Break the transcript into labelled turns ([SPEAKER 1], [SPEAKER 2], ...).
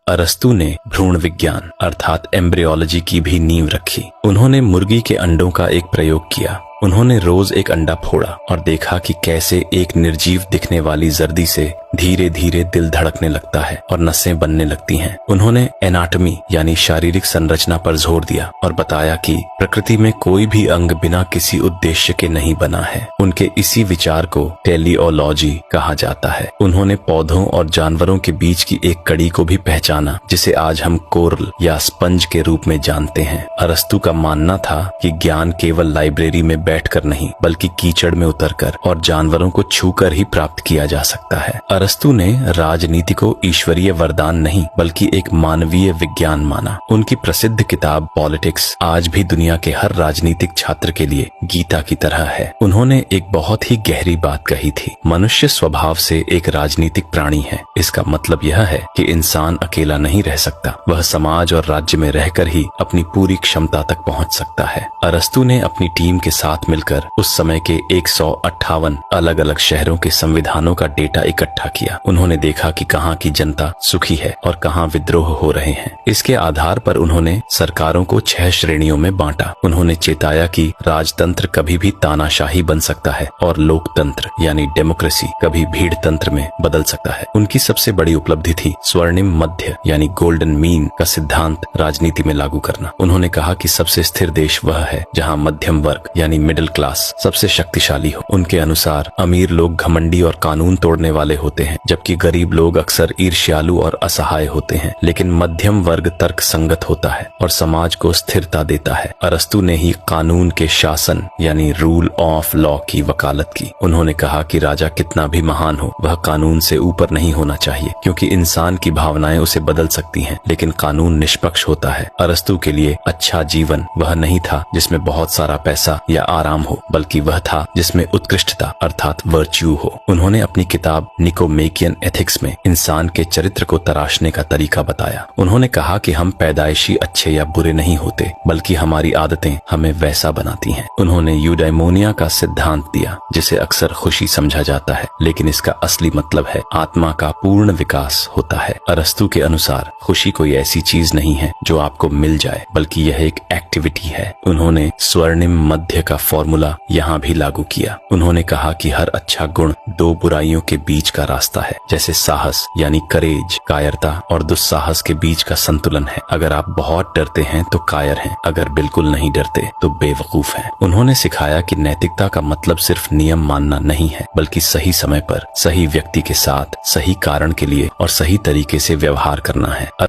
[SPEAKER 1] अरस्तु ने भ्रूण विज्ञान अर्थात एम्ब्रियोलॉजी की भी नींव रखी। उन्होंने मुर्गी के अंडों का एक प्रयोग किया। उन्होंने रोज एक अंडा फोड़ा और देखा कि कैसे एक निर्जीव दिखने वाली जर्दी से धीरे धीरे दिल धड़कने लगता है और नसें बनने लगती हैं। उन्होंने एनाटॉमी यानी शारीरिक संरचना पर जोर दिया और बताया कि प्रकृति में कोई भी अंग बिना किसी उद्देश्य के नहीं बना है। उनके इसी विचार को टेलियोलॉजी कहा जाता है। उन्होंने पौधों और जानवरों के बीच की एक कड़ी को भी पहचाना जिसे आज हम कोरल या स्पंज के रूप में जानते हैं। अरस्तु का मानना था कि ज्ञान केवल लाइब्रेरी में बैठकर नहीं बल्कि कीचड़ में उतरकर और जानवरों को छूकर ही प्राप्त किया जा सकता है। अरस्तु ने राजनीति को ईश्वरीय वरदान नहीं बल्कि एक मानवीय विज्ञान माना। उनकी प्रसिद्ध किताब पॉलिटिक्स आज भी दुनिया के हर राजनीतिक छात्र के लिए गीता की तरह है। उन्होंने एक बहुत ही गहरी बात कही थी, मनुष्य स्वभाव से एक राजनीतिक प्राणी है। इसका मतलब यह है कि इंसान अकेला नहीं रह सकता, वह समाज और राज्य में रहकर ही अपनी पूरी क्षमता तक पहुंच सकता है। अरस्तु ने अपनी टीम के साथ मिलकर उस समय के 158 अलग अलग शहरों के संविधानों का डेटा इकट्ठा किया। उन्होंने देखा कि कहाँ की जनता सुखी है और कहाँ विद्रोह हो रहे हैं। इसके आधार पर उन्होंने सरकारों को 6 श्रेणियों में बांटा। उन्होंने चेताया कि राजतंत्र कभी भी तानाशाही बन सकता है और लोकतंत्र यानी डेमोक्रेसी कभी भीड़ तंत्र में बदल सकता है। उनकी सबसे बड़ी उपलब्धि थी स्वर्णिम मध्य यानी गोल्डन मीन का सिद्धांत राजनीति में लागू करना। उन्होंने कहा कि सबसे स्थिर देश वह है जहाँ मध्यम वर्ग यानी मिडिल क्लास सबसे शक्तिशाली हो। उनके अनुसार अमीर लोग घमंडी और कानून तोड़ने वाले होते हैं जबकि गरीब लोग अक्सर ईर्ष्यालु और असहाय होते हैं, लेकिन मध्यम वर्ग तर्क संगत होता है और समाज को स्थिरता देता है। अरस्तु ने ही कानून के शासन यानी रूल ऑफ लॉ की वकालत की। उन्होंने कहा कि राजा कितना भी महान हो वह कानून से ऊपर नहीं होना चाहिए क्योंकि इंसान की भावनाएं उसे बदल सकती हैं, लेकिन कानून निष्पक्ष होता है। अरस्तु के लिए अच्छा जीवन वह नहीं था जिसमें बहुत सारा पैसा या आराम हो, बल्कि वह था जिसमें उत्कृष्टता अर्थात वर्च्यू हो। उन्होंने अपनी किताब निकोमेकियन एथिक्स में इंसान के चरित्र को तराशने का तरीका बताया। उन्होंने कहा कि हम पैदाइशी अच्छे या बुरे नहीं होते बल्कि हमारी आदतें हमें वैसा बनाती हैं। उन्होंने यूडाइमोनिया का सिद्धांत दिया जिसे अक्सर खुशी समझा जाता है, लेकिन इसका असली मतलब है आत्मा का पूर्ण विकास होता है। अरस्तु के अनुसार खुशी कोई ऐसी चीज नहीं है जो आपको मिल जाए बल्कि यह एक एक्टिविटी है। उन्होंने स्वर्णिम मध्य का फॉर्मूला यहाँ भी लागू किया। उन्होंने कहा कि हर अच्छा गुण 2 बुराइयों के बीच का रास्ता है, जैसे साहस यानी करेज कायरता और दुस्साहस के बीच का संतुलन है। अगर आप बहुत डरते हैं तो कायर हैं, अगर बिल्कुल नहीं डरते तो बेवकूफ हैं। उन्होंने सिखाया कि नैतिकता का मतलब सिर्फ नियम मानना नहीं है बल्कि सही समय पर सही व्यक्ति के साथ सही कारण के लिए और सही तरीके से व्यवहार करना है।